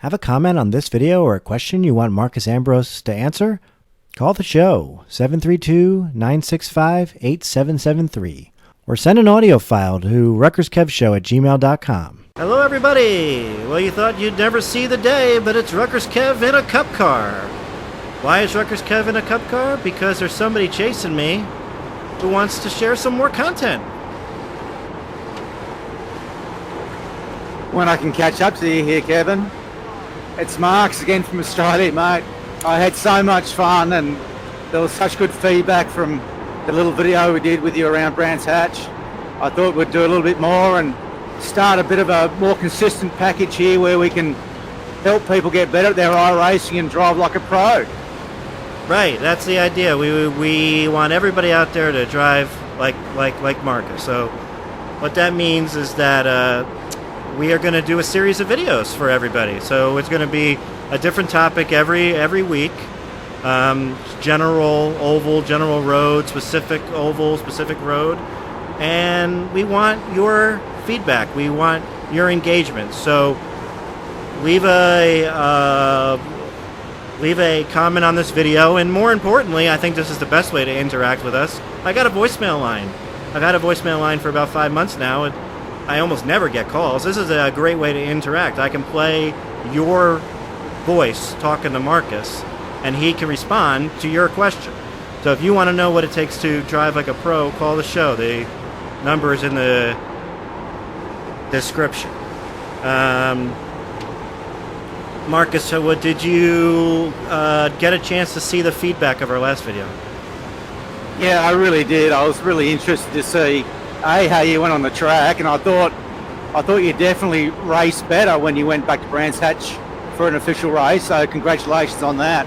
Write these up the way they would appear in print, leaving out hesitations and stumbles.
Have a comment on this video or a question you want Marcus Ambrose to answer? Call the show, 732-965-8773, or send an audio file to RutgersKevShow@gmail.com. Hello, everybody! Well, you thought you'd never see the day, but it's RutgersKev in a cup car. Why is RutgersKev in a cup car? Because there's somebody chasing me who wants to share some more content. When I can catch up to you here, Kevin. It's Marks again from Australia, mate. I had so much fun and there was such good feedback from the little video we did with you around Brands Hatch. I thought we'd do a little bit more and start a bit of a more consistent package here where we can help people get better at their iRacing and drive like a pro. Right, that's the idea. We want everybody out there to drive like Marcus. So what that means is that we are going to do a series of videos for everybody. So it's going to be a different topic every week. General oval, general road, specific oval, specific road. And we want your feedback. We want your engagement. So leave a comment on this video, and more importantly, I think this is the best way to interact with us. I got a voicemail line. I've had a voicemail line for about 5 months now, and I almost never get calls. This is a great way to interact. I can play your voice talking to Marcus, and he can respond to your question. So if you want to know what it takes to drive like a pro, call the show. The number is in the description. Marcus, so what did you get a chance to see the feedback of our last video? Yeah, I really did. I was really interested to see how you went on the track, and I thought you definitely raced better when you went back to Brands Hatch for an official race. So congratulations on that.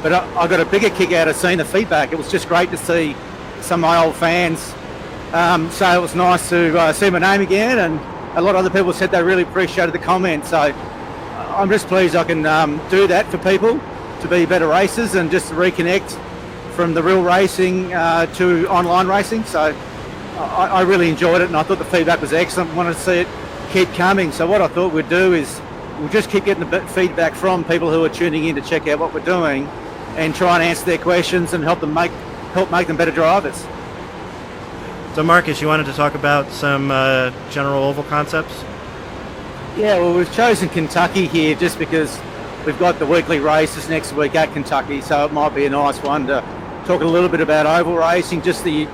But I got a bigger kick out of seeing the feedback. It was just great to see some of my old fans. So it was nice to see my name again, and a lot of other people said they really appreciated the comments. So I'm just pleased I can do that for people to be better racers and just to reconnect from the real racing to online racing. So I really enjoyed it, and I thought the feedback was excellent. Wanted to see it keep coming. So what I thought we'd do is we'll just keep getting the feedback from people who are tuning in to check out what we're doing and try and answer their questions and help make them better drivers. So Marcus, you wanted to talk about some general oval concepts? Yeah, well, we've chosen Kentucky here just because we've got the weekly races next week at Kentucky, so it might be a nice one to talk a little bit about oval racing, just the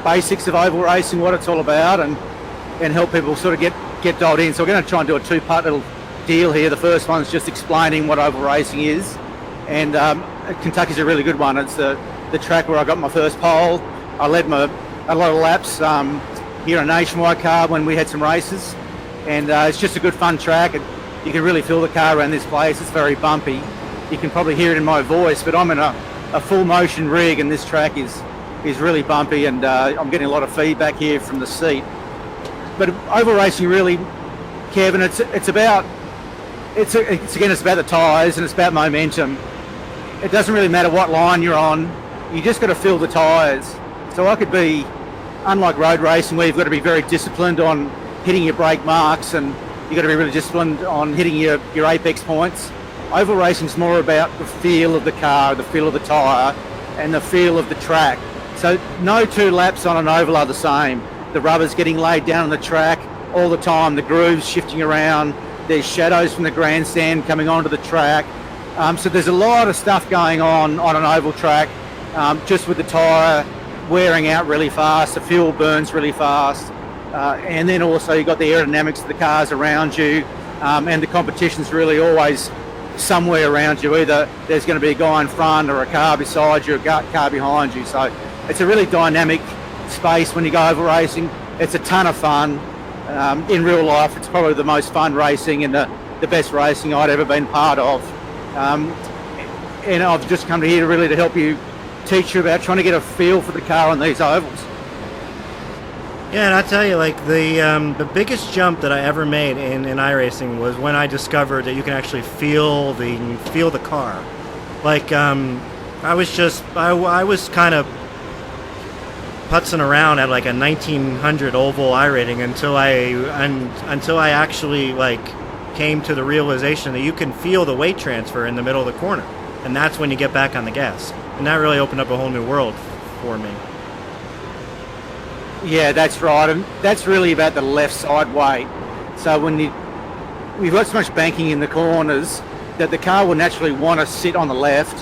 basics of oval racing, what it's all about, and help people sort of get dialed in. So we're going to try and do a two-part little deal here. The first one's just explaining what oval racing is, and Kentucky's a really good one. It's the track where I got my first pole. I led a lot of laps here in Nationwide car when we had some races, and it's just a good fun track. You can really feel the car around this place. It's very bumpy. You can probably hear it in my voice, but I'm in a full motion rig, and this track is really bumpy, and I'm getting a lot of feedback here from the seat. But oval racing really, Kevin, it's about the tyres, and it's about momentum. It doesn't really matter what line you're on. You just got to feel the tyres. So I could be, unlike road racing where you've got to be very disciplined on hitting your brake marks, and you've got to be really disciplined on hitting your apex points. Oval racing's more about the feel of the car, the feel of the tyre, and the feel of the track. So no two laps on an oval are the same. The rubber's getting laid down on the track all the time, the grooves shifting around, there's shadows from the grandstand coming onto the track. So there's a lot of stuff going on an oval track, just with the tyre wearing out really fast, the fuel burns really fast, and then also you've got the aerodynamics of the cars around you, and the competition's really always somewhere around you. Either there's going to be a guy in front or a car beside you, a car behind you. So it's a really dynamic space when you go oval racing. It's a ton of fun. In real life, it's probably the most fun racing and the best racing I'd ever been part of. And I've just come here really to help you, teach you about trying to get a feel for the car on these ovals. Yeah, and I tell you, like the biggest jump that I ever made in iRacing was when I discovered that you can actually feel the car. Like I was kind of putzing around at like a 1900 oval iRating until I actually like came to the realization that you can feel the weight transfer in the middle of the corner, and that's when you get back on the gas. And that really opened up a whole new world for me. Yeah, that's right, and that's really about the left side weight. So when we've got so much banking in the corners that the car will naturally want to sit on the left,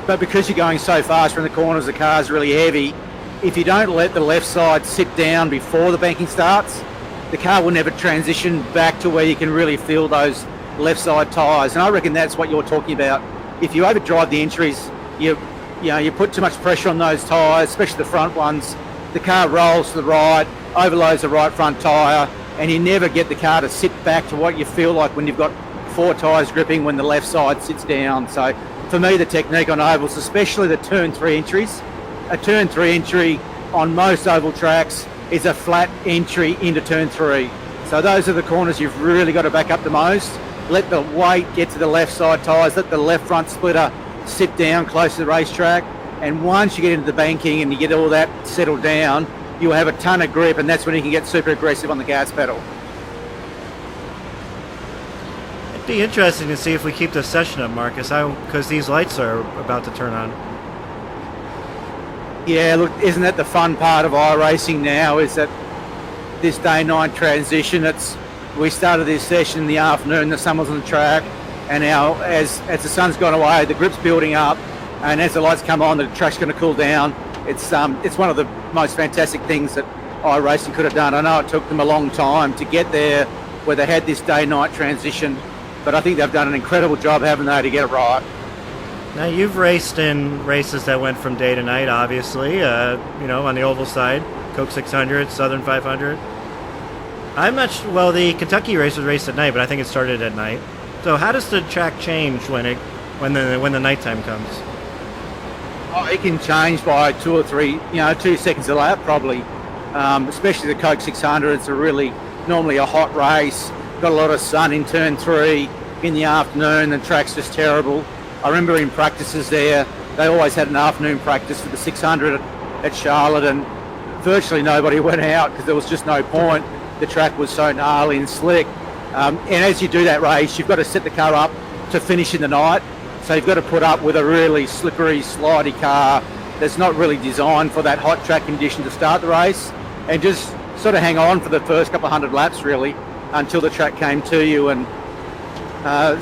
but because you're going so fast from the corners, the car's really heavy. If you don't let the left side sit down before the banking starts, the car will never transition back to where you can really feel those left side tyres. And I reckon that's what you're talking about. If you overdrive the entries, you put too much pressure on those tyres, especially the front ones. The car rolls to the right, overloads the right front tyre, and you never get the car to sit back to what you feel like when you've got 4 tyres gripping when the left side sits down. So for me, the technique on ovals, especially the turn 3 entries, a turn 3 entry on most oval tracks is a flat entry into turn 3. So those are the corners you've really got to back up the most. Let the weight get to the left side tyres, let the left front splitter sit down close to the racetrack, and once you get into the banking and you get all that settled down, you'll have a ton of grip, and that's when you can get super aggressive on the gas pedal. It'd be interesting to see if we keep this session up, Marcus, because these lights are about to turn on. Yeah, look, isn't that the fun part of iRacing now, is that this day-night transition, we started this session in the afternoon, the sun was on the track, and now as the sun's gone away, the grip's building up, and as the lights come on, the track's going to cool down. It's one of the most fantastic things that iRacing could have done. I know it took them a long time to get there where they had this day-night transition, but I think they've done an incredible job, haven't they, to get it right. Now, you've raced in races that went from day to night, obviously, on the oval side, Coke 600, Southern 500. The Kentucky race was raced at night, but I think it started at night. So how does the track change when the nighttime comes? Oh, it can change by 2 or 3, 2 seconds a lap probably. Especially the Coke 600, it's normally a hot race. Got a lot of sun in turn 3 in the afternoon, the track's just terrible. I remember in practices there, they always had an afternoon practice for the 600 at Charlotte, and virtually nobody went out because there was just no point. The track was so gnarly and slick. And as you do that race, you've got to set the car up to finish in the night. So you've got to put up with a really slippery, slidey car that's not really designed for that hot track condition to start the race, and just sort of hang on for the first couple of 100 laps really until the track came to you. And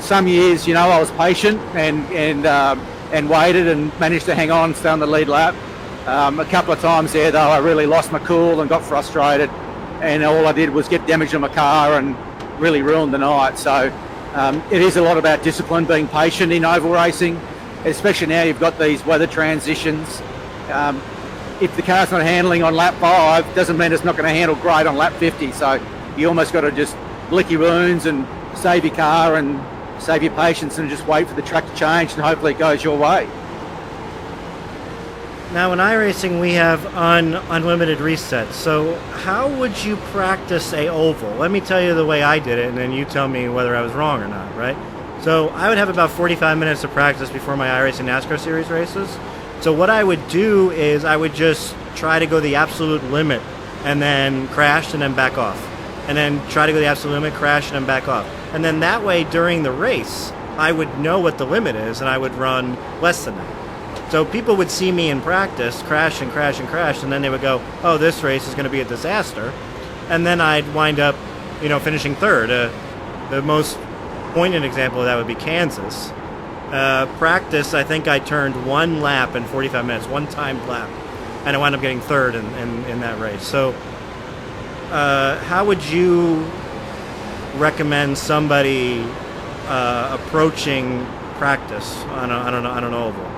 some years, I was patient and waited and managed to hang on, stay on the lead lap. A couple of times there, though, I really lost my cool and got frustrated, and all I did was get damage on my car and really ruined the night. So it is a lot about discipline, being patient in oval racing, especially now you've got these weather transitions. If the car's not handling on lap 5, doesn't mean it's not going to handle great on lap 50. So you almost got to just lick your wounds and save your car and save your patience and just wait for the track to change, and hopefully it goes your way. Now, in iRacing, we have unlimited resets. So how would you practice a oval? Let me tell you the way I did it, and then you tell me whether I was wrong or not, right? So I would have about 45 minutes of practice before my iRacing NASCAR Series races. So what I would do is I would just try to go the absolute limit and then crash and then back off. And then try to go the absolute limit, crash, and then back off. And then that way, during the race, I would know what the limit is, and I would run less than that. So people would see me in practice, crash and crash and crash, and then they would go, oh, this race is going to be a disaster. And then I'd wind up, finishing third. The most poignant example of that would be Kansas. Practice, I think I turned 1 lap in 45 minutes, 1 timed lap, and I wound up getting third in that race. So how would you recommend somebody approaching practice on an oval?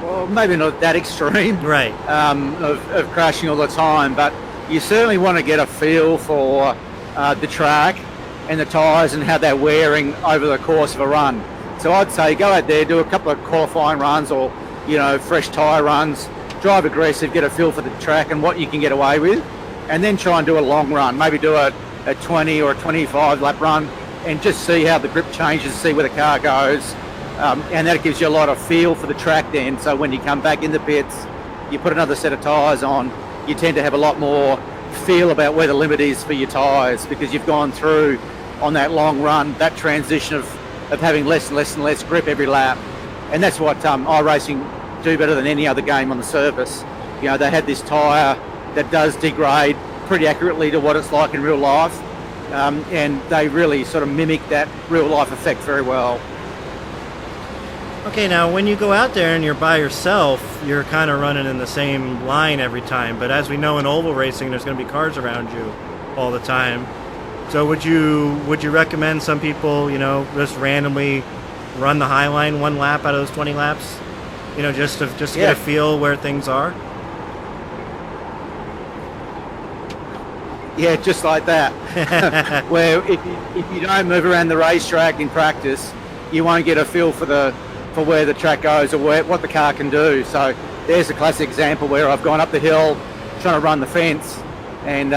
Well, maybe not that extreme, right? Of crashing all the time, but you certainly want to get a feel for the track and the tyres and how they're wearing over the course of a run. So I'd say go out there, do a couple of qualifying runs or fresh tyre runs, drive aggressive, get a feel for the track and what you can get away with, and then try and do a long run. Maybe do a 20 or a 25 lap run and just see how the grip changes, see where the car goes. And that gives you a lot of feel for the track then. So when you come back in the pits, you put another set of tyres on, you tend to have a lot more feel about where the limit is for your tyres because you've gone through on that long run, that transition of having less and less and less grip every lap. And that's what iRacing do better than any other game on the surface. You know, they had this tyre that does degrade pretty accurately to what it's like in real life, and they really sort of mimic that real life effect very well. Okay, now when you go out there and you're by yourself, you're kind of running in the same line every time. But as we know in oval racing, there's going to be cars around you all the time. So would you recommend some people, you know, just randomly run the high line one lap out of those 20 laps, you know, just to get a feel where things are? Yeah, just like that. Where if you don't move around the racetrack in practice, you won't get a feel for where the track goes or what the car can do. So there's a classic example where I've gone up the hill trying to run the fence and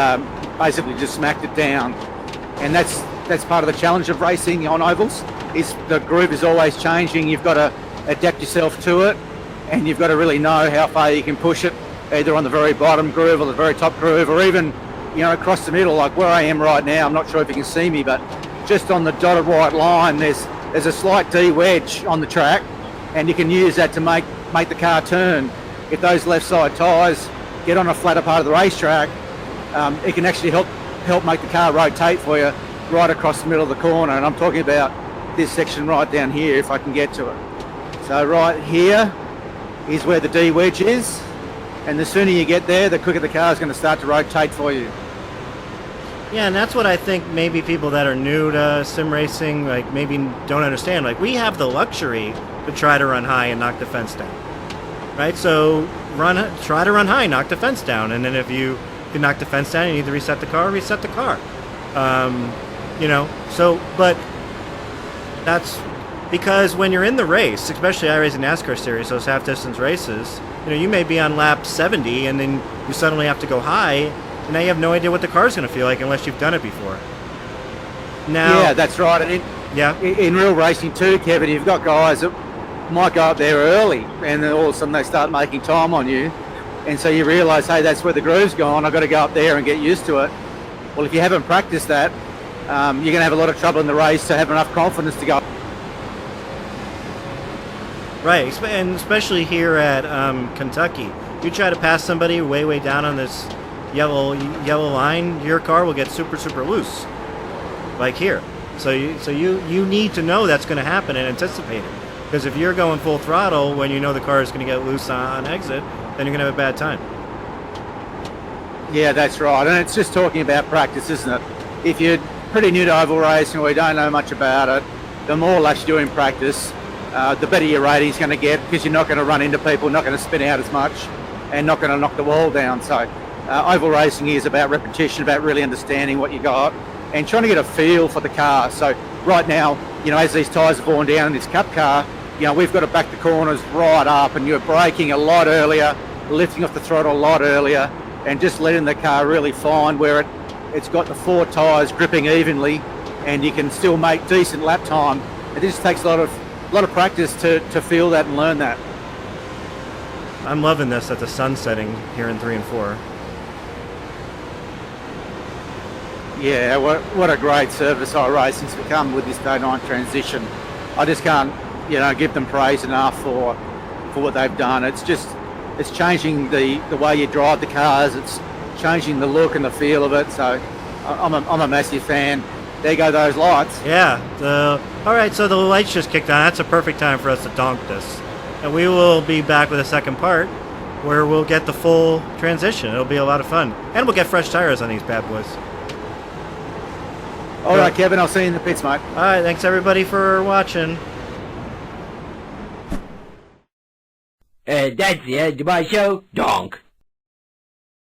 basically just smacked it down. And that's part of the challenge of racing on ovals, is the groove is always changing. You've got to adapt yourself to it, and you've got to really know how far you can push it, either on the very bottom groove or the very top groove, or even, you know, across the middle, like where I am right now. I'm not sure if you can see me, but just on the dotted white line, there's a slight D wedge on the track, and you can use that to make the car turn. If those left side tyres get on a flatter part of the racetrack, it can actually help make the car rotate for you right across the middle of the corner. And I'm talking about this section right down here, if I can get to it. So right here is where the D wedge is, and the sooner you get there, the quicker the car is going to start to rotate for you. Yeah, and that's what I think maybe people that are new to sim racing, like, maybe don't understand. Like, we have the luxury to try to run high and knock the fence down, right? So try to run high, knock the fence down, and then if you can knock the fence down, you need to reset the car. You know, so, but that's because when you're in the race, especially iRacing Nascar series, those half-distance races, you know, you may be on lap 70, and then you suddenly have to go high, and now you have no idea what the car's going to feel like unless you've done it before. Now, yeah, that's right. And in real racing too, Kevin, you've got guys that might go up there early, and then all of a sudden they start making time on you, and so you realise, hey, that's where the groove's gone. I've got to go up there and get used to it. Well, if you haven't practiced that, you're going to have a lot of trouble in the race to have enough confidence to go. Right, and especially here at Kentucky, you try to pass somebody way down on this yellow line, your car will get super loose, like here. So you need to know that's going to happen and anticipate it, because if you're going full throttle when you know the car is going to get loose on exit, then you're going to have a bad time. Yeah, that's right, and it's just talking about practice, isn't it? If you're pretty new to oval racing or you don't know much about it, the more laps you do in practice, the better your rating's going to get, because you're not going to run into people, not going to spin out as much, and not going to knock the wall down. So oval racing is about repetition, about really understanding what you got and trying to get a feel for the car. So right now, you know, as these tyres have worn down in this Cup car, you know, we've got to back the corners right up, and you're braking a lot earlier, lifting off the throttle a lot earlier, and just letting the car really find where it's got the four tyres gripping evenly, and you can still make decent lap time. It just takes a lot of practice to feel that and learn that. I'm loving this at the sun setting here in 3 and 4. Yeah, what a great service iRacing's become with this day-night transition. I just can't, you know, give them praise enough for what they've done. It's changing the way you drive the cars. It's changing the look and the feel of it. So I'm a massive fan. There go those lights. Yeah. All right, so the lights just kicked on. That's a perfect time for us to donk this. And we will be back with a second part where we'll get the full transition. It'll be a lot of fun. And we'll get fresh tires on these bad boys. All right, Kevin, I'll see you in the pits, mate. All right, thanks everybody for watching. That's the end of my show. Donk.